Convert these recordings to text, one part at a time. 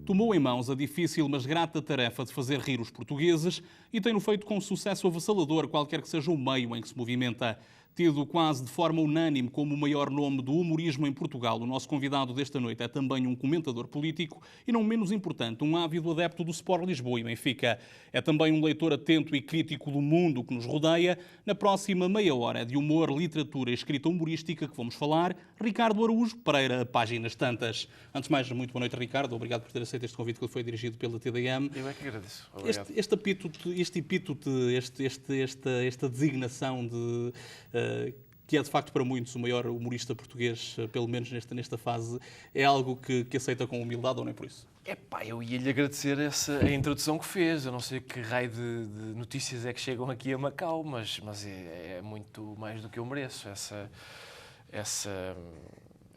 tomou em mãos a difícil mas grata tarefa de fazer rir os portugueses e tem-no feito com sucesso avassalador, qualquer que seja o meio em que se movimenta. Tido quase de forma unânime como o maior nome do humorismo em Portugal, o nosso convidado desta noite é também um comentador político e, não menos importante, um ávido adepto do Sport Lisboa e Benfica. É também um leitor atento e crítico do mundo que nos rodeia. Na próxima meia hora é de humor, literatura e escrita humorística que vamos falar. Ricardo Araújo Pereira, páginas tantas. Antes de mais, muito boa noite, Ricardo. Obrigado por ter aceito este convite que foi dirigido pela TDM. Eu é que agradeço. Obrigado. Esta designação que é de facto para muitos o maior humorista português, pelo menos nesta fase, é algo que aceita com humildade ou nem por isso? Epá, eu ia-lhe agradecer a introdução que fez. Eu não sei que raio de notícias é que chegam aqui a Macau, mas é muito mais do que eu mereço.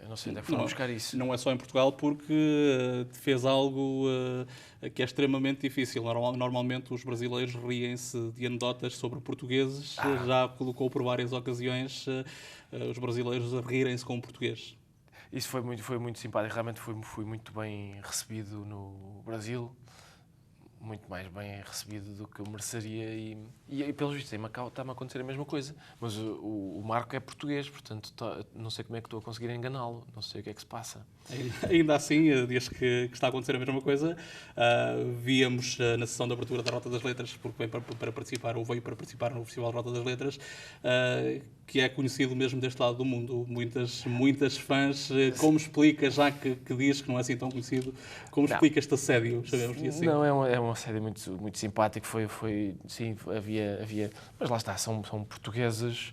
Eu não sei onde é que foram buscar isso. Não é só em Portugal, porque fez algo que é extremamente difícil. Normalmente os brasileiros riem-se de anedotas sobre portugueses. Já colocou por várias ocasiões os brasileiros a rirem-se com o português. Isso foi muito simpático. Realmente fui muito bem recebido no Brasil. Muito mais bem recebido do que eu mereceria e pelos vistos, em Macau está-me a acontecer a mesma coisa. Mas o Marco é português, portanto, não sei como é que estou a conseguir enganá-lo, não sei o que é que se passa. Ainda assim, diz que está a acontecer a mesma coisa. Víamos na sessão de abertura da Rota das Letras, porque veio para participar, ou veio para participar no Festival Rota das Letras, que é conhecido mesmo deste lado do mundo. Muitas fãs. Como explica, já que diz que não é assim tão conhecido, como explica este assédio, sabemos assim? Não, é um assédio muito simpático. Sim, havia... Mas lá está, são portugueses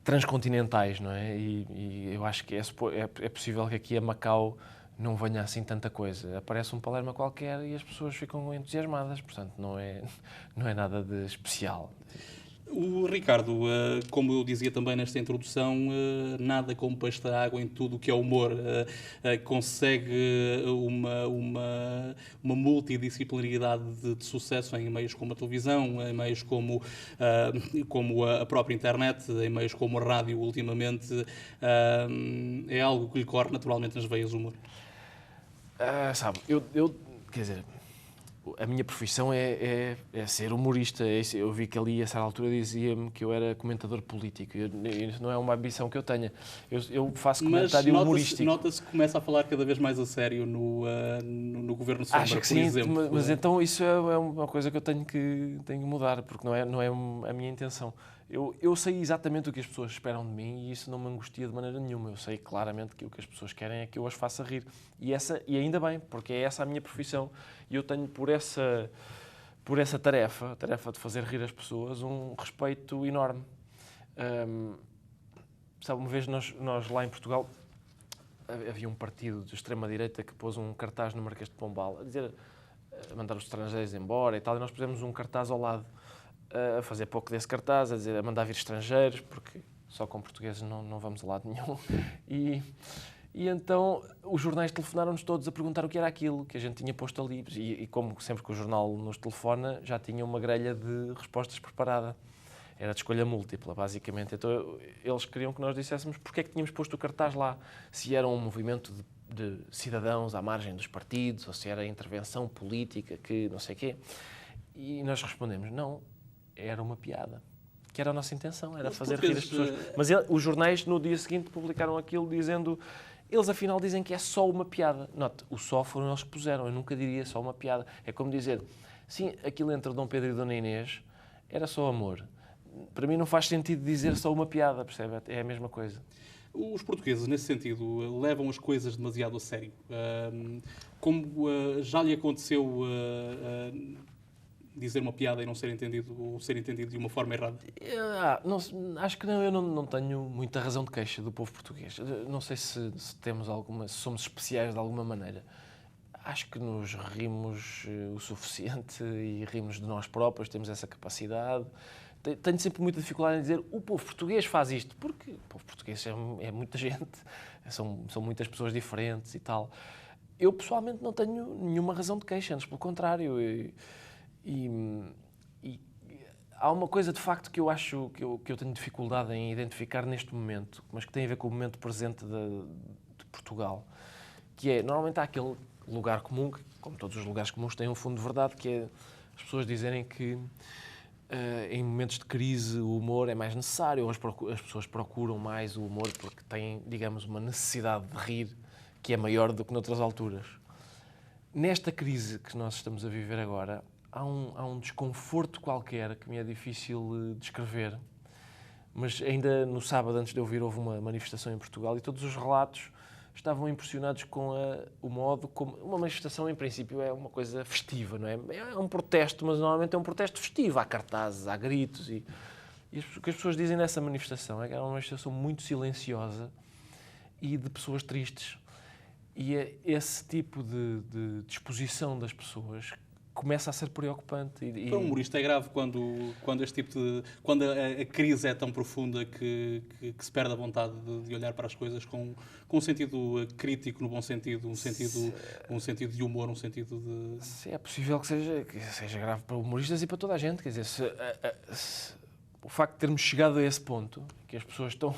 transcontinentais, não é? E eu acho que é possível que aqui a Macau não venha assim tanta coisa. Aparece um Palermo qualquer e as pessoas ficam entusiasmadas, portanto não é nada de especial. O Ricardo, como eu dizia também nesta introdução, nada como pasta água em tudo o que é humor. Consegue uma multidisciplinaridade de sucesso em meios como a televisão, em meios como a própria internet, em meios como a rádio ultimamente. É algo que lhe corre naturalmente nas veias o humor. Sabe, quer dizer... A minha profissão é ser humorista. Eu vi que ali, a certa altura, dizia-me que eu era comentador político. Isso não é uma ambição que eu tenha. Eu faço comentário humorístico. Nota-se que começa a falar cada vez mais a sério no Governo Sombra, Acho que por exemplo. Mas então isso é uma coisa que eu tenho que mudar, porque não é a minha intenção. Eu sei exatamente o que as pessoas esperam de mim e isso não me angustia de maneira nenhuma. Eu sei claramente que o que as pessoas querem é que eu as faça rir. E ainda bem, porque é essa a minha profissão. E eu tenho por essa tarefa, a tarefa de fazer rir as pessoas, um respeito enorme. Sabe, uma vez nós lá em Portugal havia um partido de extrema-direita que pôs um cartaz no Marquês de Pombal a mandar os estrangeiros embora e tal, e nós pusemos um cartaz ao lado a fazer pouco desse cartaz, a mandar vir estrangeiros, porque só com portugueses não vamos a lado nenhum. E então os jornais telefonaram-nos todos a perguntar o que era aquilo que a gente tinha posto ali. E como sempre que o jornal nos telefona, já tinha uma grelha de respostas preparada. Era de escolha múltipla, basicamente. Então eles queriam que nós disséssemos porque é que tínhamos posto o cartaz lá. Se era um movimento de cidadãos à margem dos partidos, ou se era intervenção política, que não sei o quê. E nós respondemos, não, era uma piada. Que era a nossa intenção, era fazer rir as pessoas. Mas os jornais, no dia seguinte, publicaram aquilo dizendo... Eles, afinal, dizem que é só uma piada. Note, o só foram eles que puseram. Eu nunca diria só uma piada. É como dizer, sim, aquilo entre Dom Pedro e Dona Inês era só amor. Para mim não faz sentido dizer só uma piada, percebe? É a mesma coisa. Os portugueses, nesse sentido, levam as coisas demasiado a sério. Como já lhe aconteceu... dizer uma piada e não ser entendido, ou ser entendido de uma forma errada? Acho que não, eu não tenho muita razão de queixa do povo português. Não sei se temos se somos especiais de alguma maneira. Acho que nos rimos o suficiente e rimos de nós próprios, temos essa capacidade. Tenho sempre muita dificuldade em dizer o povo português faz isto, porque o povo português é muita gente, são muitas pessoas diferentes e tal. Eu, pessoalmente, não tenho nenhuma razão de queixa, antes pelo contrário. E há uma coisa, de facto, que eu acho que eu tenho dificuldade em identificar neste momento, mas que tem a ver com o momento presente de Portugal, que é, normalmente há aquele lugar comum, que, como todos os lugares comuns têm um fundo de verdade, que é as pessoas dizerem que em momentos de crise o humor é mais necessário, ou as pessoas procuram mais o humor porque têm, digamos, uma necessidade de rir que é maior do que noutras alturas. Nesta crise que nós estamos a viver agora, há um desconforto qualquer que me é difícil descrever, mas ainda no sábado, antes de eu vir, houve uma manifestação em Portugal e todos os relatos estavam impressionados com o modo como... Uma manifestação, em princípio, é uma coisa festiva, não é? É um protesto, mas normalmente é um protesto festivo. Há cartazes, há gritos. E o que as pessoas dizem nessa manifestação é que era uma manifestação muito silenciosa e de pessoas tristes. E esse tipo de disposição das pessoas começa a ser preocupante. Para um humorista é grave quando este tipo quando a crise é tão profunda que se perde a vontade de olhar para as coisas com um sentido crítico, no bom sentido, um sentido de humor, um sentido de... Se é possível que seja grave para humoristas e para toda a gente. Quer dizer, o facto de termos chegado a esse ponto, que as pessoas estão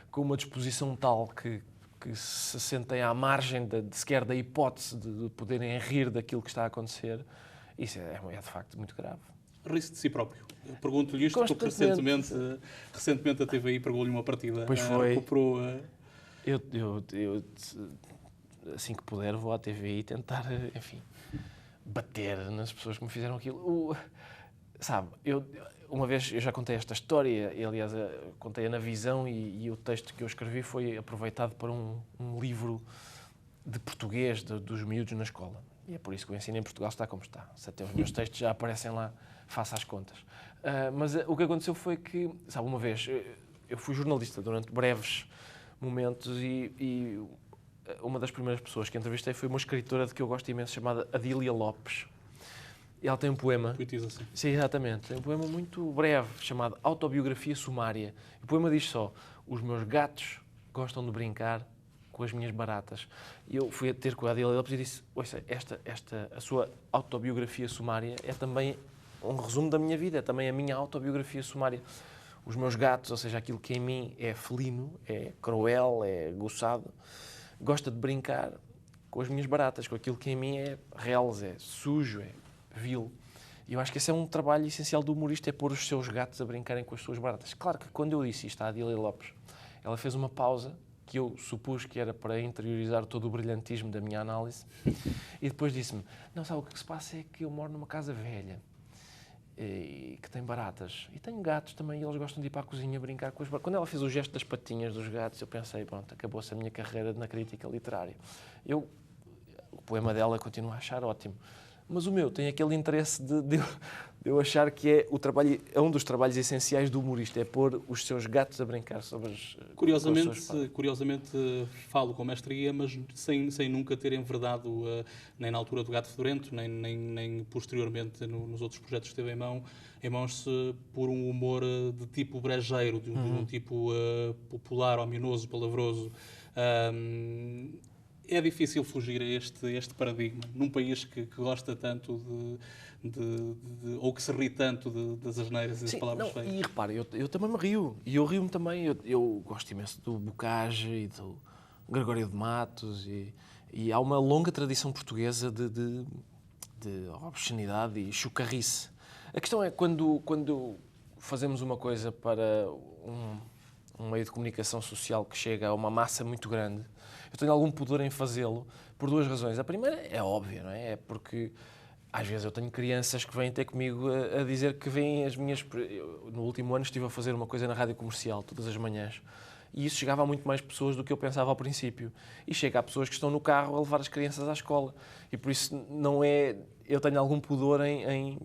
com uma disposição tal que se sentem à margem sequer da hipótese de poderem rir daquilo que está a acontecer, isso é de facto muito grave. Ri-se de si próprio. Pergunto-lhe isto porque recentemente a TVI pagou-lhe uma partida. Pois foi. Recuperou... Eu, assim que puder, vou à TVI tentar, enfim, bater nas pessoas que me fizeram aquilo. Sabe, uma vez eu já contei esta história, e, aliás, contei-a na Visão e o texto que eu escrevi foi aproveitado para um livro de português dos miúdos na escola. E é por isso que o ensino em Portugal está como está. Se até os meus textos já aparecem lá, faça as contas. Mas o que aconteceu foi que, sabe, uma vez, eu fui jornalista durante breves momentos e uma das primeiras pessoas que entrevistei foi uma escritora de que eu gosto imenso, chamada Adília Lopes. E ela tem um poema... Poetiza-se. Sim, exatamente. Tem um poema muito breve, chamado Autobiografia Sumária. O poema diz só: os meus gatos gostam de brincar com as minhas baratas. E eu fui a ter com a Adília Lopes e disse: ouça, a sua autobiografia sumária é também um resumo da minha vida, é também a minha autobiografia sumária. Os meus gatos, ou seja, aquilo que em mim é felino, é cruel, é goçado, gosta de brincar com as minhas baratas, com aquilo que em mim é reles, é sujo, é vil. E eu acho que esse é um trabalho essencial do humorista, é pôr os seus gatos a brincarem com as suas baratas. Claro que quando eu disse isto à Adília Lopes, ela fez uma pausa que eu supus que era para interiorizar todo o brilhantismo da minha análise, e depois disse-me: não, sabe, o que se passa é que eu moro numa casa velha, que tem baratas, e tenho gatos também, e eles gostam de ir para a cozinha brincar com as baratas. Quando ela fez o gesto das patinhas dos gatos, eu pensei: pronto, acabou-se a minha carreira na crítica literária. O poema dela continuo a achar ótimo, mas o meu tem aquele interesse de eu achar que é um dos trabalhos essenciais do humorista, é pôr os seus gatos a brincar sobre as... Curiosamente falo com mestria, mas sem nunca ter enverdado, nem na altura do Gato Fedorento, nem posteriormente nos outros projetos que teve em mãos, por um humor de tipo brejeiro, de um tipo popular, ominoso, palavroso. É difícil fugir a este paradigma num país que gosta tanto ou que se ri tanto das asneiras e das palavras feias. E repare, eu também me rio. E eu rio-me também. Eu gosto imenso do Bocage e do Gregório de Matos. E há uma longa tradição portuguesa de obscenidade e chocarrice. A questão é quando fazemos uma coisa para um meio de comunicação social que chega a uma massa muito grande, eu tenho algum pudor em fazê-lo por duas razões. A primeira é óbvia, não é? É porque às vezes eu tenho crianças que vêm ter comigo a dizer que vêm as minhas... No último ano estive a fazer uma coisa na rádio comercial, todas as manhãs, e isso chegava a muito mais pessoas do que eu pensava ao princípio. E chega a pessoas que estão no carro a levar as crianças à escola. E por isso não é... Eu tenho algum pudor em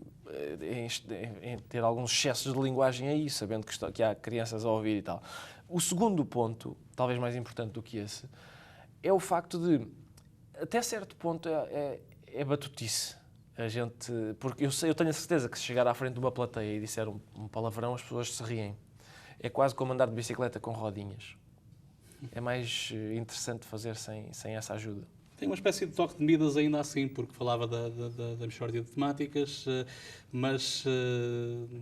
ter alguns excessos de linguagem aí, sabendo que há crianças a ouvir e tal. O segundo ponto, talvez mais importante do que esse, é o facto de, até certo ponto, é batutice. Porque eu tenho a certeza que se chegar à frente de uma plateia e disser um palavrão, as pessoas se riem. É quase como andar de bicicleta com rodinhas. É mais interessante fazer sem essa ajuda. Tem uma espécie de toque de Midas ainda assim, porque falava da mixórdia de temáticas, mas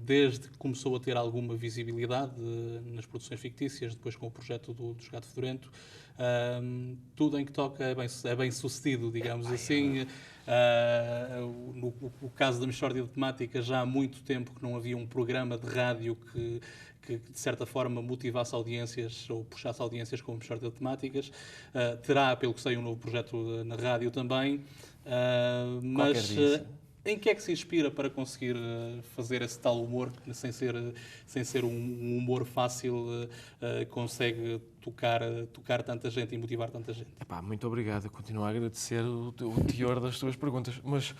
desde que começou a ter alguma visibilidade nas produções fictícias, depois com o projeto do Gato Fedorento, tudo em que toca é bem sucedido, digamos assim. No caso da mixórdia de temáticas, já há muito tempo que não havia um programa de rádio que de certa forma motivasse audiências ou puxasse audiências com mixórdia de temáticas. Terá, pelo que sei, um novo projeto na rádio também. Mas em que é que se inspira para conseguir fazer esse tal humor, sem ser um humor fácil, consegue tocar tanta gente e motivar tanta gente? Epá, muito obrigado. Eu continuo a agradecer o teor das tuas perguntas. Mas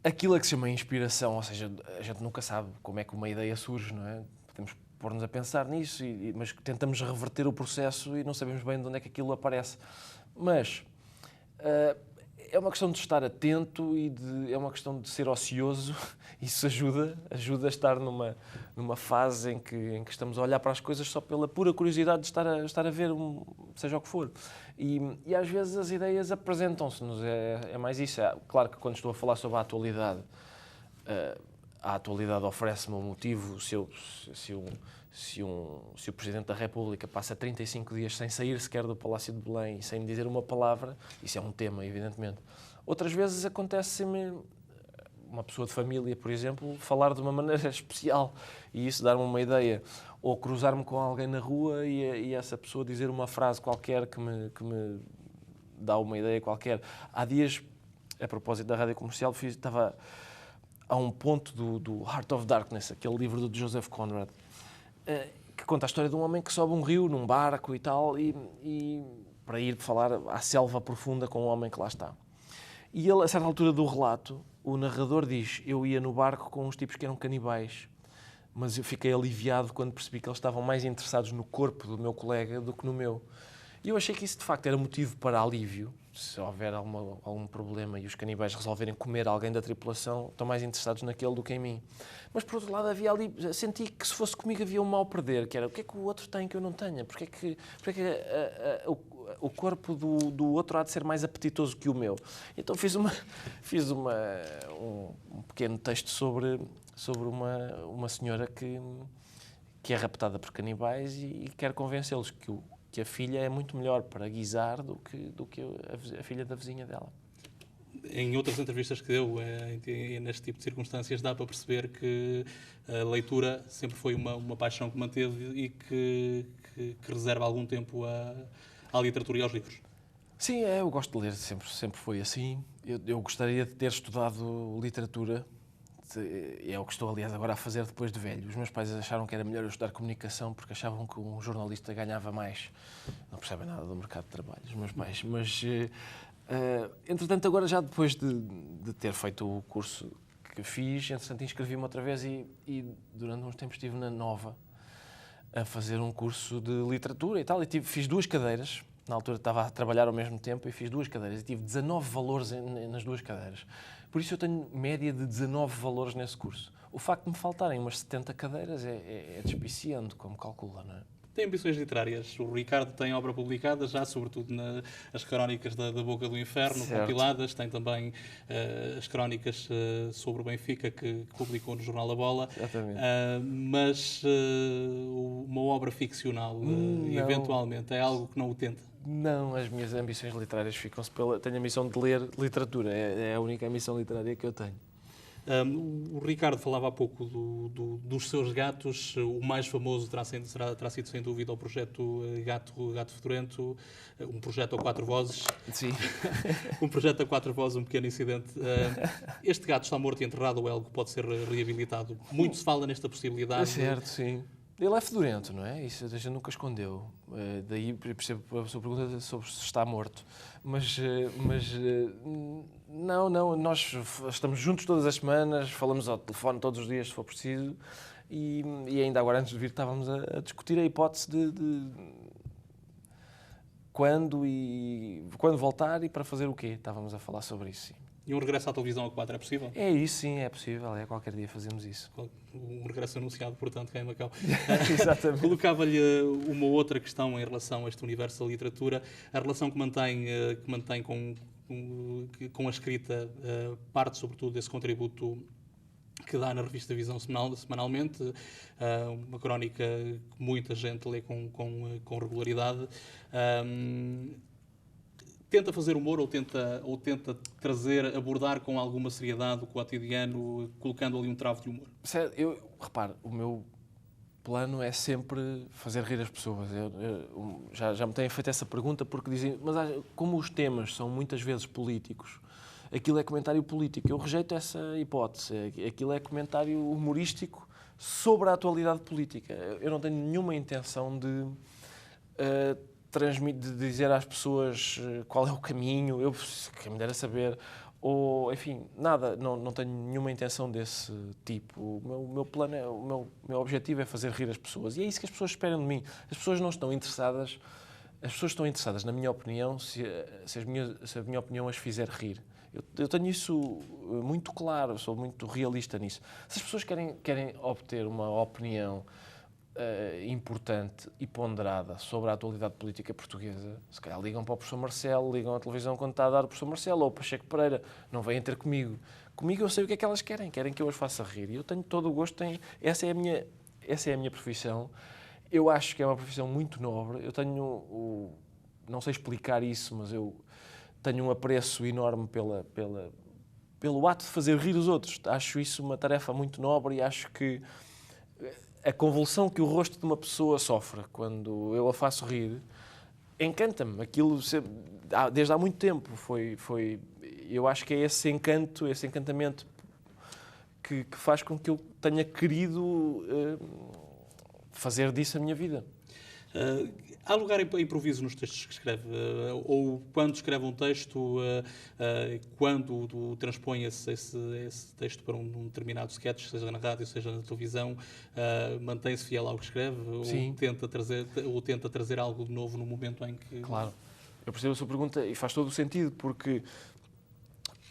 aquilo a que se chama inspiração, ou seja, a gente nunca sabe como é que uma ideia surge, não é? Podemos pôr-nos a pensar nisso, mas tentamos reverter o processo e não sabemos bem de onde é que aquilo aparece. Mas é uma questão de estar atento e é uma questão de ser ocioso. Isso ajuda a estar numa fase em que estamos a olhar para as coisas só pela pura curiosidade de estar a ver, seja o que for. E às vezes as ideias apresentam-se-nos, é mais isso. Claro que quando estou a falar sobre a atualidade oferece-me um motivo. Se o Presidente da República passa 35 dias sem sair sequer do Palácio de Belém e sem me dizer uma palavra, isso é um tema, evidentemente. Outras vezes acontece-me uma pessoa de família, por exemplo, falar de uma maneira especial e isso dar-me uma ideia. Ou cruzar-me com alguém na rua e essa pessoa dizer uma frase qualquer que me dá uma ideia qualquer. Há dias, a propósito da rádio comercial, estava a um ponto do Heart of Darkness, aquele livro do Joseph Conrad, que conta a história de um homem que sobe um rio num barco e tal, e para ir falar à selva profunda com um homem que lá está. E ele, a certa altura do relato, o narrador diz: eu ia no barco com uns tipos que eram canibais, mas eu fiquei aliviado quando percebi que eles estavam mais interessados no corpo do meu colega do que no meu. E eu achei que isso, de facto, era motivo para alívio. Se houver algum problema e os canibais resolverem comer alguém da tripulação, estão mais interessados naquele do que em mim. Mas, por outro lado, havia ali, senti que se fosse comigo havia um mal perder, que era: o que é que o outro tem que eu não tenha? Porque é que o corpo do outro há de ser mais apetitoso que o meu? Então fiz um pequeno texto sobre uma senhora que é raptada por canibais e quer convencê-los que a filha é muito melhor para guisar do que a filha da vizinha dela. Em outras entrevistas que deu, neste tipo de circunstâncias, dá para perceber que a leitura sempre foi uma paixão que manteve e que reserva algum tempo à literatura e aos livros. Sim, eu gosto de ler, sempre foi assim. Eu gostaria de ter estudado literatura. É o que estou, aliás, agora a fazer depois de velho. Os meus pais acharam que era melhor eu estudar comunicação porque achavam que um jornalista ganhava mais. Não percebem nada do mercado de trabalho, os meus pais. Mas, entretanto, agora já depois de ter feito o curso que fiz, entretanto, inscrevi-me outra vez e durante uns tempos estive na Nova a fazer um curso de literatura e tal. E fiz 2 cadeiras. Na altura estava a trabalhar ao mesmo tempo e fiz 2 cadeiras e tive 19 valores nas 2 cadeiras. Por isso eu tenho média de 19 valores nesse curso. O facto de me faltarem umas 70 cadeiras é despiciando, como calcula, não é? Tem ambições literárias. O Ricardo tem obra publicada já, sobretudo as crónicas da Boca do Inferno, certo, compiladas. Tem também as crónicas sobre o Benfica, que publicou no jornal A Bola. Exatamente. Mas uma obra ficcional, eventualmente, é algo que não o tenta? Não, as minhas ambições literárias ficam-se Tenho a missão de ler literatura. É a única ambição literária que eu tenho. O Ricardo falava há pouco dos seus gatos. O mais famoso terá sido, sem dúvida, o projeto Gato Fedorento, um projeto a 4 vozes. Sim. Um projeto a 4 vozes, um pequeno incidente. Este gato está morto e enterrado ou é algo que pode ser reabilitado? Muito se fala nesta possibilidade. É certo, sim. Ele é fedorento, não é? Isso a gente nunca escondeu. Daí percebo a sua pergunta sobre se está morto. Mas não, nós estamos juntos todas as semanas, falamos ao telefone todos os dias se for preciso e ainda agora antes de vir estávamos a discutir a hipótese de quando voltar e para fazer o quê. Estávamos a falar sobre isso, sim. E um regresso à televisão a 4 é possível? É isso, sim, é possível. É qualquer dia fazemos isso. Um regresso anunciado, portanto, cá em Macau. Exatamente. Colocava-lhe uma outra questão em relação a este universo da literatura. A relação que mantém com a escrita parte, sobretudo, desse contributo que dá na revista Visão semanalmente, uma crónica que muita gente lê com regularidade. Tenta fazer humor ou tenta abordar com alguma seriedade o cotidiano, colocando ali um travo de humor? Repare, o meu plano é sempre fazer rir as pessoas. Já me têm feito essa pergunta porque dizem, mas como os temas são muitas vezes políticos, aquilo é comentário político. Eu rejeito essa hipótese. Aquilo é comentário humorístico sobre a atualidade política. Eu não tenho nenhuma intenção de dizer às pessoas qual é o caminho, quem me dera saber, ou, enfim, nada, não tenho nenhuma intenção desse tipo. O meu plano, o meu objetivo é fazer rir as pessoas. E é isso que as pessoas esperam de mim. As pessoas não estão interessadas, as pessoas estão interessadas, na minha opinião, se a minha opinião as fizer rir. Eu tenho isso muito claro, sou muito realista nisso. Se as pessoas querem obter uma opinião importante e ponderada sobre a atualidade política portuguesa, se calhar ligam para o professor Marcelo, ligam à televisão quando está a dar o professor Marcelo ou o Pacheco Pereira, não vêm ter comigo. Comigo eu sei o que é que elas querem que eu as faça rir. E eu tenho todo o gosto essa é a minha profissão. Eu acho que é uma profissão muito nobre. Eu tenho não sei explicar isso, mas eu tenho um apreço enorme pelo ato de fazer rir os outros. Acho isso uma tarefa muito nobre e acho que a convulsão que o rosto de uma pessoa sofre quando eu a faço rir encanta-me. Aquilo, desde há muito tempo, eu acho que é esse encanto, esse encantamento que faz com que eu tenha querido fazer disso a minha vida. Há lugar a improviso nos textos que escreve? Ou quando escreve um texto, quando transpõe esse texto para um determinado sketch, seja na rádio, seja na televisão, mantém-se fiel ao que escreve? Sim. Ou tenta trazer algo de novo no momento em que... Claro. Eu percebo a sua pergunta e faz todo o sentido, porque,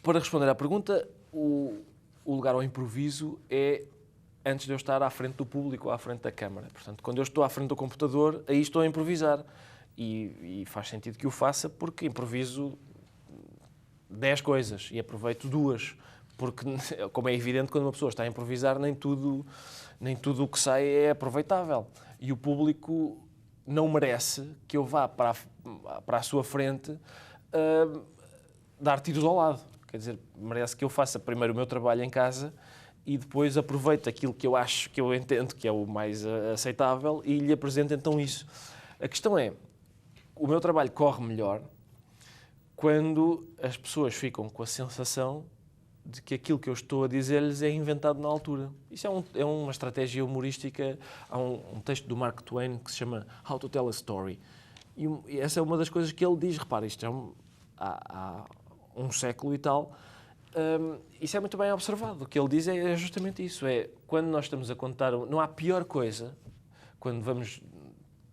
para responder à pergunta, o lugar ao improviso é antes de eu estar à frente do público ou à frente da câmara. Portanto, quando eu estou à frente do computador, aí estou a improvisar. E faz sentido que o faça porque improviso 10 coisas e aproveito 2. Porque, como é evidente, quando uma pessoa está a improvisar, nem tudo o que sai é aproveitável. E o público não merece que eu vá para a sua frente dar tiros ao lado. Quer dizer, merece que eu faça primeiro o meu trabalho em casa e depois aproveito aquilo que eu acho, que eu entendo que é o mais aceitável e lhe apresento então isso. A questão é, o meu trabalho corre melhor quando as pessoas ficam com a sensação de que aquilo que eu estou a dizer-lhes é inventado na altura. Isso é uma estratégia humorística. Há um texto do Mark Twain que se chama How to Tell a Story. E essa é uma das coisas que ele diz. Repara, isto há um século e tal. Isso é muito bem observado. O que ele diz é justamente isso. Quando nós estamos a contar... Não há pior coisa, quando vamos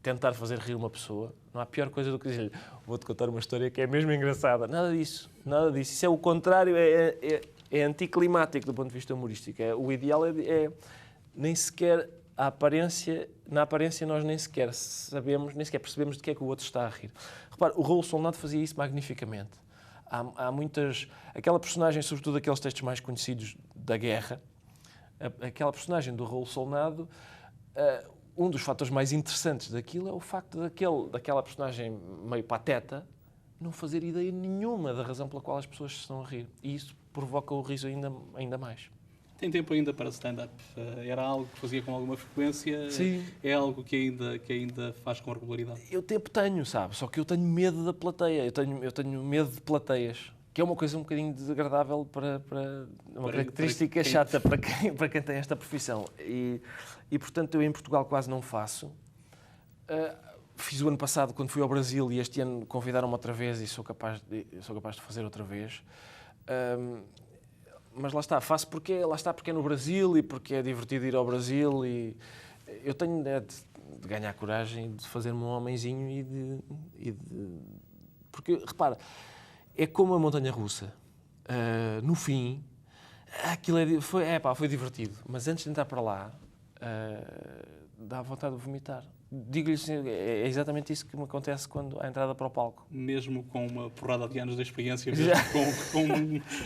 tentar fazer rir uma pessoa, não há pior coisa do que dizer-lhe vou-te contar uma história que é mesmo engraçada. Nada disso. Nada disso. Isso é o contrário. É anticlimático do ponto de vista humorístico. O ideal é nem sequer na aparência nós nem sequer sabemos, nem sequer percebemos de que é que o outro está a rir. Repare, o Raul Solnado fazia isso magnificamente. Há muitas... Aquela personagem, sobretudo aqueles textos mais conhecidos da guerra, aquela personagem do Raul Solnado, um dos fatores mais interessantes daquilo é o facto daquela personagem meio pateta não fazer ideia nenhuma da razão pela qual as pessoas se estão a rir. E isso provoca o riso ainda mais. Tem tempo ainda para stand-up? Era algo que fazia com alguma frequência? Sim. É algo que ainda faz com regularidade? Eu tempo tenho, sabe? Só que eu tenho medo da plateia. Eu tenho medo de plateias. Que é uma coisa um bocadinho desagradável uma característica chata para quem tem esta profissão. E, portanto, eu em Portugal quase não faço. Fiz o ano passado, quando fui ao Brasil, e este ano convidaram-me outra vez e sou capaz de fazer outra vez. Mas lá está, faço porque é no Brasil e porque é divertido ir ao Brasil e eu tenho de ganhar coragem de fazer-me um homenzinho porque, repara, é como a montanha-russa. no fim, aquilo foi divertido. Mas antes de entrar para lá, dá vontade de vomitar. Digo-lhe assim, é exatamente isso que me acontece quando há entrada para o palco. Mesmo com uma porrada de anos de experiência, Já. mesmo com...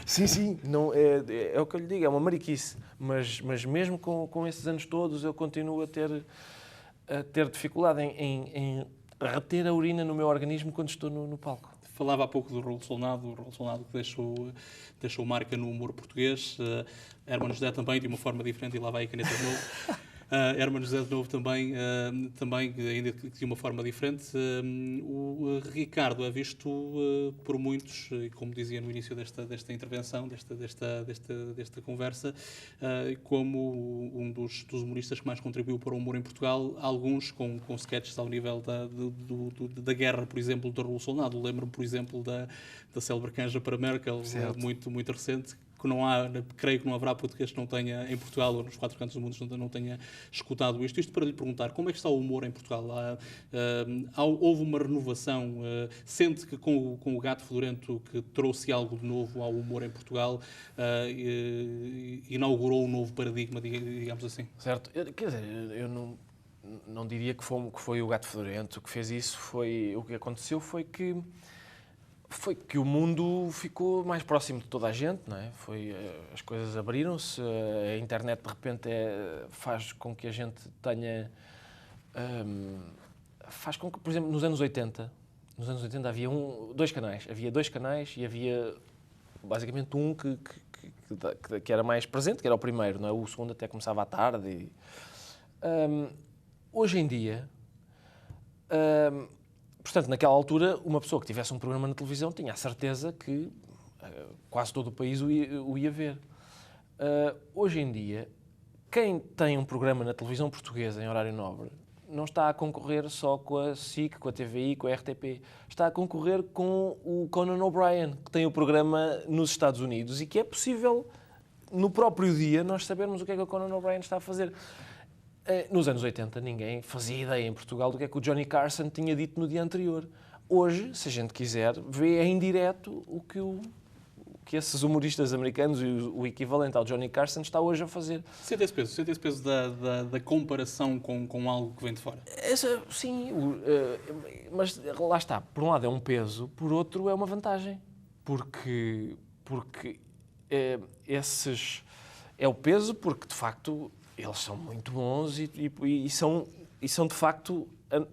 Sim, não, é o que eu lhe digo, é uma mariquice. Mas mesmo com esses anos todos, eu continuo a ter dificuldade em reter a urina no meu organismo quando estou no palco. Falava há pouco do Raul Solnado que deixou marca no humor português. Hermano José também, de uma forma diferente, e lá vai a caneta de novo. Hermano José de novo também, ainda de uma forma diferente. O Ricardo é visto por muitos, como dizia no início desta intervenção, desta conversa, como um dos humoristas que mais contribuiu para o humor em Portugal, alguns com sketches ao nível da guerra, por exemplo, da Raul Solnado. Lembro-me, por exemplo, da célebre canja para Merkel, muito, muito recente, que creio que não haverá português que não tenha, em Portugal ou nos quatro cantos do mundo, não tenha escutado isto. Isto para lhe perguntar, como é que está o humor em Portugal? Houve uma renovação? Sente que com o Gato Fedorento, que trouxe algo de novo ao humor em Portugal, inaugurou um novo paradigma, digamos assim? Certo. Quer dizer, eu não diria que foi o Gato Fedorento que fez isso. O que aconteceu foi que o mundo ficou mais próximo de toda a gente, não é? As coisas abriram-se, a internet de repente faz com que a gente tenha... faz com que, por exemplo, nos anos 80 havia dois canais e havia basicamente um que era mais presente, que era o primeiro, não é? O segundo até começava à tarde. Hoje em dia... Portanto, naquela altura, uma pessoa que tivesse um programa na televisão tinha a certeza que quase todo o país o ia ver. Hoje em dia, quem tem um programa na televisão portuguesa em horário nobre não está a concorrer só com a SIC, com a TVI, com a RTP. Está a concorrer com o Conan O'Brien, que tem o programa nos Estados Unidos e que é possível, no próprio dia, nós sabermos o que é que o Conan O'Brien está a fazer. Nos anos 80, ninguém fazia ideia em Portugal do que é que o Johnny Carson tinha dito no dia anterior. Hoje, se a gente quiser, vê em direto o que esses humoristas americanos e o equivalente ao Johnny Carson está hoje a fazer. Sente esse peso da comparação com algo que vem de fora? Sim, mas lá está. Por um lado é um peso, por outro é uma vantagem. Porque esses... É o peso porque, de facto... Eles são muito bons e são de facto,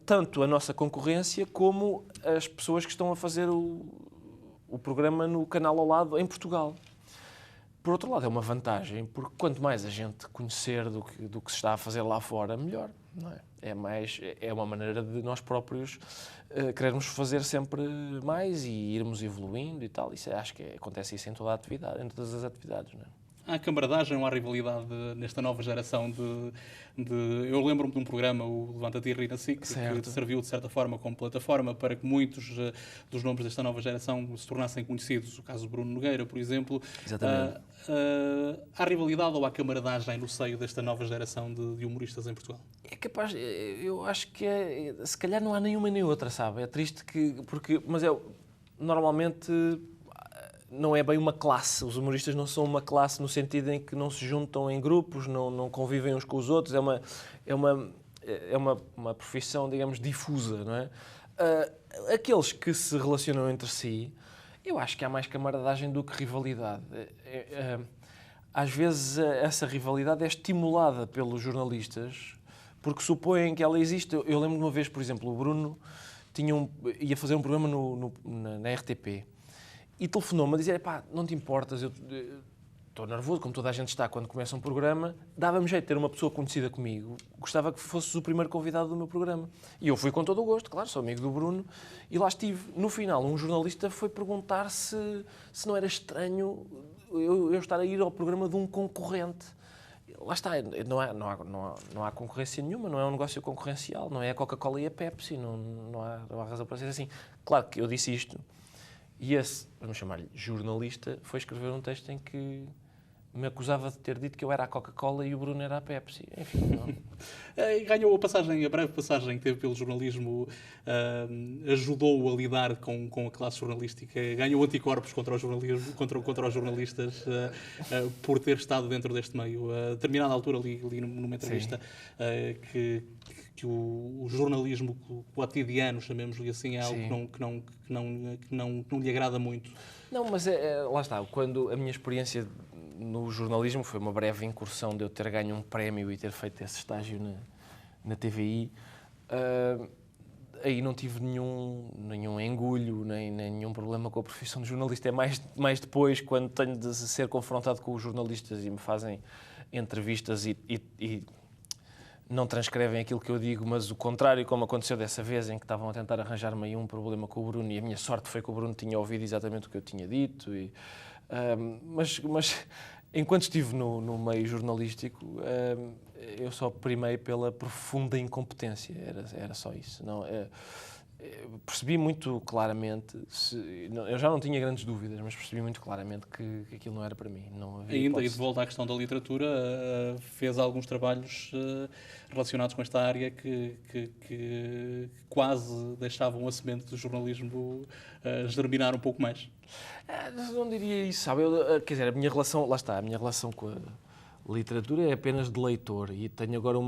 tanto a nossa concorrência como as pessoas que estão a fazer o programa no canal ao lado em Portugal. Por outro lado, é uma vantagem, porque quanto mais a gente conhecer do que se está a fazer lá fora, melhor. Não é? É uma maneira de nós próprios querermos fazer sempre mais e irmos evoluindo e tal. Acho que acontece isso em toda a atividade, em todas as atividades. Não é? Há camaradagem ou há rivalidade nesta nova geração Eu lembro-me de um programa, o Levanta-te e Ri na SIC, que serviu de certa forma como plataforma para que muitos dos nomes desta nova geração se tornassem conhecidos. O caso de Bruno Nogueira, por exemplo. Exatamente. Há rivalidade ou há camaradagem no seio desta nova geração de humoristas em Portugal? É capaz, eu acho que se calhar não há nenhuma nem outra, sabe? É triste mas normalmente não é bem uma classe. Os humoristas não são uma classe no sentido em que não se juntam em grupos, não convivem uns com os outros. É uma profissão, digamos, difusa, não é? Aqueles que se relacionam entre si, eu acho que há mais camaradagem do que rivalidade. Às vezes essa rivalidade é estimulada pelos jornalistas porque supõem que ela existe. Eu lembro de uma vez, por exemplo, o Bruno ia fazer um programa na RTP e telefonou-me a dizer: pá, não te importas, eu estou nervoso, como toda a gente está quando começa um programa, dava-me jeito de ter uma pessoa conhecida comigo, gostava que fosses o primeiro convidado do meu programa. E eu fui com todo o gosto, claro, sou amigo do Bruno, e lá estive. No final, um jornalista foi perguntar se não era estranho eu estar a ir ao programa de um concorrente. Lá está, não há concorrência nenhuma, não é um negócio concorrencial, não é a Coca-Cola e a Pepsi, não há razão para ser assim. Claro que eu disse isto, e esse, vamos chamar-lhe jornalista, foi escrever um texto em que me acusava de ter dito que eu era a Coca-Cola e o Bruno era a Pepsi. Enfim, não. Ganhou a breve passagem que teve pelo jornalismo, ajudou a lidar com a classe jornalística, ganhou anticorpos contra o jornalismo, contra os jornalistas, por ter estado dentro deste meio. A determinada altura li numa entrevista que o jornalismo cotidiano, chamemos-lhe assim, é algo que não lhe agrada muito. Não, mas lá está, quando a minha experiência no jornalismo foi uma breve incursão de eu ter ganho um prémio e ter feito esse estágio na TVI, aí não tive nenhum engulho, nem nenhum problema com a profissão de jornalista. É mais depois, quando tenho de ser confrontado com os jornalistas e me fazem entrevistas e não transcrevem aquilo que eu digo, mas o contrário, como aconteceu dessa vez, em que estavam a tentar arranjar-me aí um problema com o Bruno, e a minha sorte foi que o Bruno tinha ouvido exatamente o que eu tinha dito. Mas enquanto estive no meio jornalístico, eu só primei pela profunda incompetência. Era só isso. Não, percebi muito claramente, eu já não tinha grandes dúvidas, mas percebi muito claramente que aquilo não era para mim. Não havia Ainda, e de volta à questão da literatura, fez alguns trabalhos relacionados com esta área que quase deixavam a semente do jornalismo germinar um pouco mais. Não diria isso, sabe? Quer dizer, a minha relação com a literatura é apenas de leitor, e tenho agora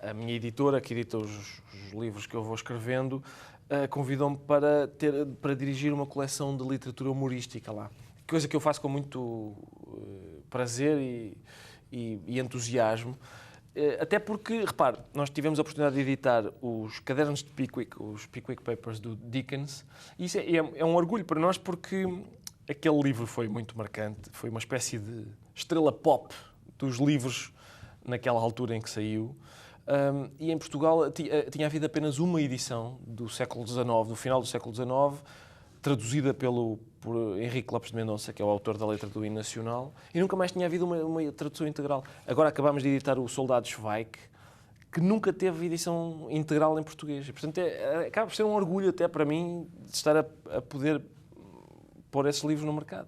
a minha editora, que edita os livros que eu vou escrevendo, convidou-me para dirigir uma coleção de literatura humorística lá. Coisa que eu faço com muito prazer e entusiasmo. Até porque, repare, nós tivemos a oportunidade de editar os cadernos de Pickwick, os Pickwick Papers do Dickens, e isso é um orgulho para nós, porque aquele livro foi muito marcante, foi uma espécie de estrela pop dos livros naquela altura em que saiu. E em Portugal tinha havido apenas uma edição do século XIX, do final do século XIX, traduzida por Henrique Lopes de Mendonça, que é o autor da letra do hino nacional, e nunca mais tinha havido uma tradução integral. Agora acabámos de editar o Soldado Schweik, que nunca teve edição integral em português. E, portanto, acaba por ser um orgulho até para mim de estar a poder pôr esses livros no mercado.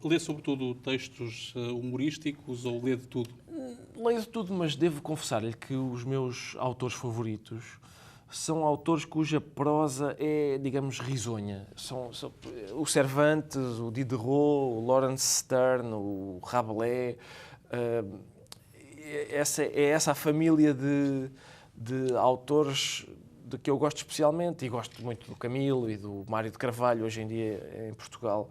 Lê sobretudo textos humorísticos ou lê de tudo? Leio de tudo, mas devo confessar-lhe que os meus autores favoritos são autores cuja prosa é, digamos, risonha. São o Cervantes, o Diderot, o Laurence Sterne, o Rabelais. É essa a família de autores de que eu gosto especialmente, e gosto muito do Camilo e do Mário de Carvalho, hoje em dia em Portugal.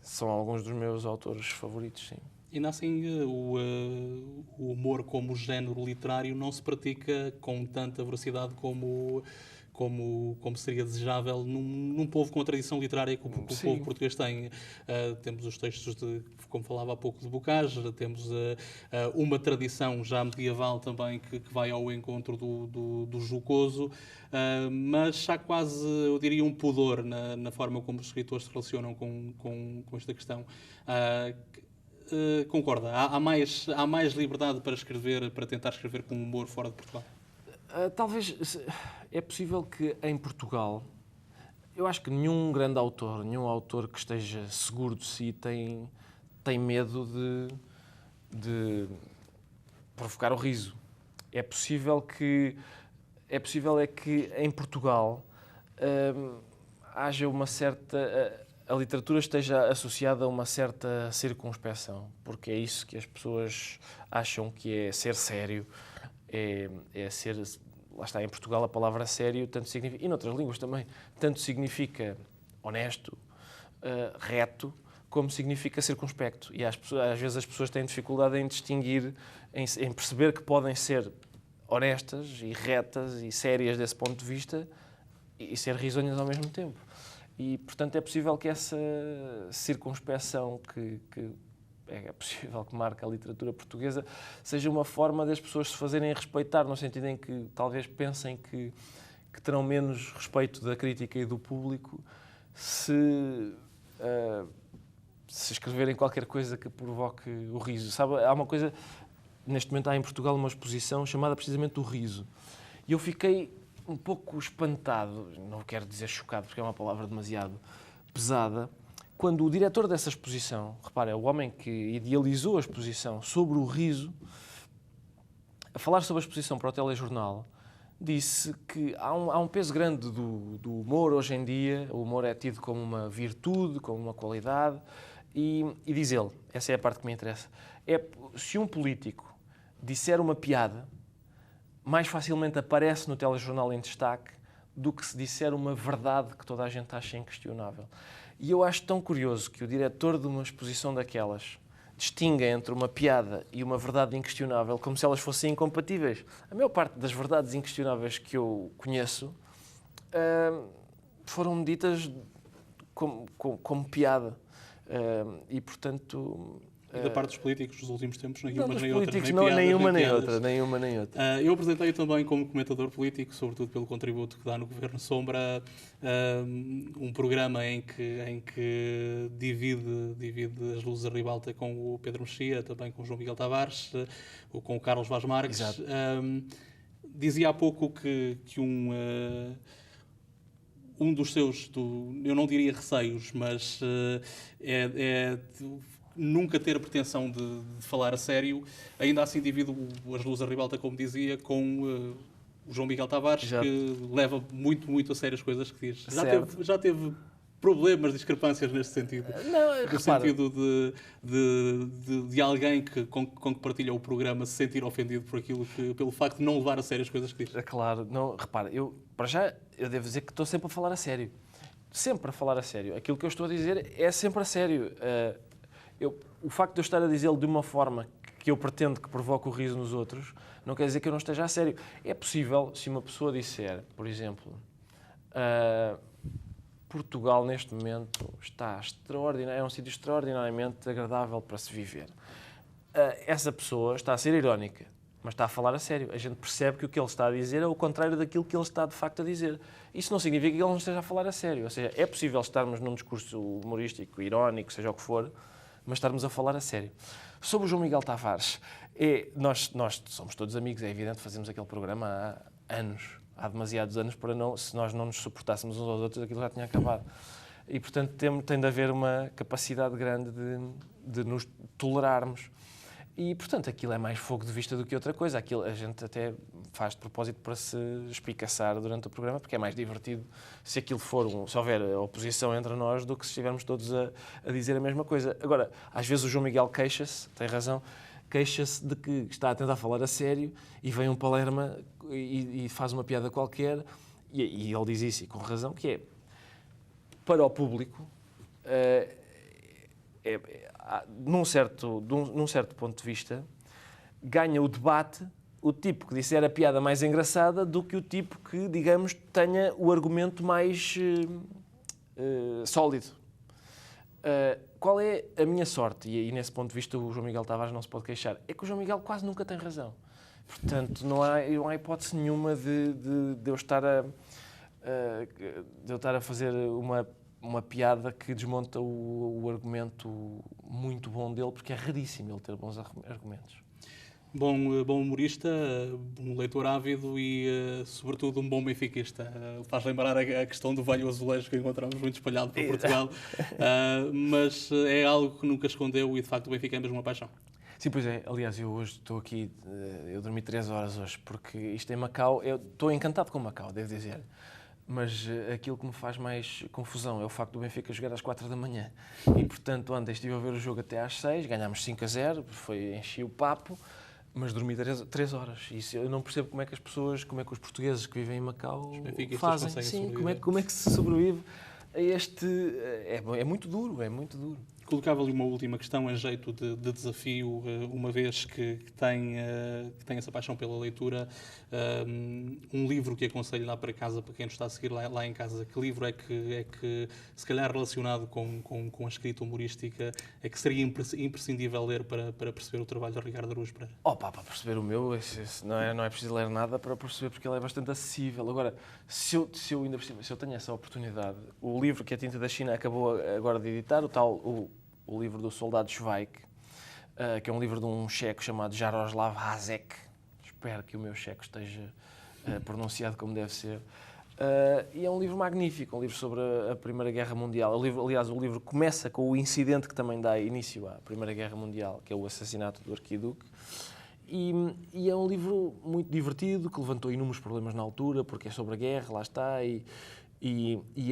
São alguns dos meus autores favoritos, sim. E nascem o humor como género literário não se pratica com tanta velocidade como seria desejável num povo com a tradição literária que o povo português tem. Temos os textos, como falava há pouco, de Bocage, temos uma tradição já medieval também que vai ao encontro do jocoso, mas há quase, eu diria, um pudor na forma como os escritores se relacionam com esta questão. Concorda? Há mais liberdade para escrever, para tentar escrever com humor fora de Portugal? Talvez é possível que em Portugal, eu acho que nenhum grande autor, nenhum autor que esteja seguro de si tem medo de provocar o riso. É possível que em Portugal haja uma certa... A literatura esteja associada a uma certa circunspeção, porque é isso que as pessoas acham que é ser sério, é ser... Lá está, em Portugal a palavra sério tanto significa, e noutras línguas também, tanto significa honesto, reto, como significa circunspecto. E às vezes as pessoas têm dificuldade em distinguir, em perceber que podem ser honestas e retas e sérias desse ponto de vista e ser risonhas ao mesmo tempo. E, portanto, é possível que essa circunspeção que é possível que marque a literatura portuguesa seja uma forma das pessoas se fazerem respeitar, no sentido em que talvez pensem que terão menos respeito da crítica e do público se escreverem qualquer coisa que provoque o riso. Sabe, há uma coisa, neste momento há em Portugal uma exposição chamada precisamente o riso. E eu fiquei um pouco espantado, não quero dizer chocado porque é uma palavra demasiado pesada, quando o diretor dessa exposição, repara, é o homem que idealizou a exposição sobre o riso, a falar sobre a exposição para o telejornal, disse que há um peso grande do humor hoje em dia. O humor é tido como uma virtude, como uma qualidade. E diz ele, essa é a parte que me interessa, se um político disser uma piada, mais facilmente aparece no telejornal em destaque do que se disser uma verdade que toda a gente acha inquestionável. E eu acho tão curioso que o diretor de uma exposição daquelas distinga entre uma piada e uma verdade inquestionável como se elas fossem incompatíveis. A maior parte das verdades inquestionáveis que eu conheço foram ditas como piada. E, portanto... E da parte dos políticos dos últimos tempos, nenhuma não, nem outra. Nenhuma nem outra. Eu apresentei também como comentador político, sobretudo pelo contributo que dá no Governo Sombra, um programa em que divide as luzes à ribalta com o Pedro Mexia, também com o João Miguel Tavares, ou com o Carlos Vaz Marques. Dizia há pouco que um dos seus, eu não diria receios, mas nunca ter a pretensão de falar a sério. Ainda assim divido as luzes à ribalta, como dizia, com o João Miguel Tavares, que leva muito a sério as coisas que diz. Já teve problemas, discrepâncias neste sentido. No sentido de alguém com que partilha o programa se sentir ofendido pelo facto de não levar a sério as coisas que diz. Claro, não, repara, para já eu devo dizer que estou sempre a falar a sério. Sempre a falar a sério. Aquilo que eu estou a dizer é sempre a sério. O facto de eu estar a dizê-lo de uma forma que eu pretendo que provoque o riso nos outros, não quer dizer que eu não esteja a sério. É possível, se uma pessoa disser, por exemplo, Portugal neste momento está extraordinário, é um sítio extraordinariamente agradável para se viver. Essa pessoa está a ser irónica, mas está a falar a sério. A gente percebe que o que ele está a dizer é o contrário daquilo que ele está de facto a dizer. Isso não significa que ele não esteja a falar a sério. Ou seja, é possível estarmos num discurso humorístico, irónico, seja o que for, mas estarmos a falar a sério. Sobre o João Miguel Tavares, nós somos todos amigos, é evidente, fazemos aquele programa há anos, há demasiados anos, se nós não nos suportássemos uns aos outros, aquilo já tinha acabado. E, portanto, tem de haver uma capacidade grande de nos tolerarmos. E, portanto, aquilo é mais fogo de vista do que outra coisa. Aquilo a gente até faz de propósito para se espicaçar durante o programa, porque é mais divertido se aquilo se houver oposição entre nós do que se estivermos todos a dizer a mesma coisa. Agora, às vezes o João Miguel queixa-se, tem razão, queixa-se de que está a tentar falar a sério e vem um palerma e faz uma piada qualquer e ele diz isso, e com razão, que é, para o público, num certo ponto de vista, ganha o debate o tipo que disser a piada mais engraçada do que o tipo que, digamos, tenha o argumento mais sólido. Qual é a minha sorte? E nesse ponto de vista o João Miguel Tavares não se pode queixar. É que o João Miguel quase nunca tem razão. Portanto, não há hipótese nenhuma de eu estar a fazer uma piada que desmonta o argumento muito bom dele, porque é raríssimo ele ter bons argumentos. Bom humorista, um leitor ávido e, sobretudo, um bom benfiquista. Faz lembrar a questão do velho azulejo que encontramos muito espalhado por Portugal, mas é algo que nunca escondeu e, de facto, o Benfica é mesmo uma paixão. Sim, pois é. Aliás, eu hoje estou aqui, eu dormi 3 horas hoje, porque isto em Macau, eu estou encantado com Macau, devo dizer. Mas aquilo que me faz mais confusão é o facto do Benfica jogar às 4 da manhã. E, portanto, ontem estive a ver o jogo até às 6, ganhámos 5-0, enchi o papo, mas dormi 3 horas. Isso eu não percebo como é que os portugueses que vivem em Macau fazem. Sim, como é que se sobrevive a este... É muito duro, é muito duro. Colocava-lhe uma última questão em jeito de desafio, uma vez que tem essa paixão pela leitura. Um livro que aconselho lá para casa, para quem nos está a seguir lá em casa, que livro é que se calhar relacionado com a escrita humorística, é que seria imprescindível ler para perceber o trabalho de Ricardo Araújo Pereira? Para perceber o meu, não é preciso ler nada para perceber, porque ele é bastante acessível. Agora, se eu tenho essa oportunidade, o livro que a Tinta da China acabou agora de editar, o livro do soldado Zweig, que é um livro de um checo chamado Jaroslav Hasek. Espero que o meu checo esteja pronunciado como deve ser. E é um livro magnífico, um livro sobre a Primeira Guerra Mundial. Aliás, o livro começa com o incidente que também dá início à Primeira Guerra Mundial, que é o assassinato do arquiduque. E é um livro muito divertido, que levantou inúmeros problemas na altura, porque é sobre a guerra, lá está, e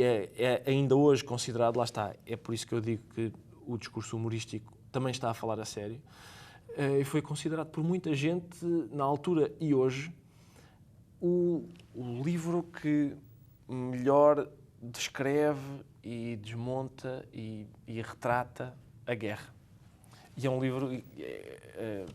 é ainda hoje considerado, lá está, é por isso que eu digo que o discurso humorístico também está a falar a sério, e foi considerado por muita gente, na altura e hoje, o livro que melhor descreve e desmonta e retrata a guerra. E é um livro,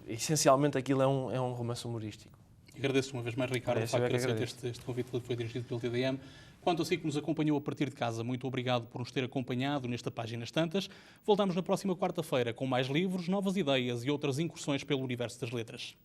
essencialmente aquilo é um romance humorístico. Agradeço uma vez mais, Ricardo, o facto de aceito este convite que foi dirigido pelo TDM. Quanto a si que nos acompanhou a partir de casa, muito obrigado por nos ter acompanhado nesta Páginas Tantas. Voltamos na próxima quarta-feira com mais livros, novas ideias e outras incursões pelo universo das letras.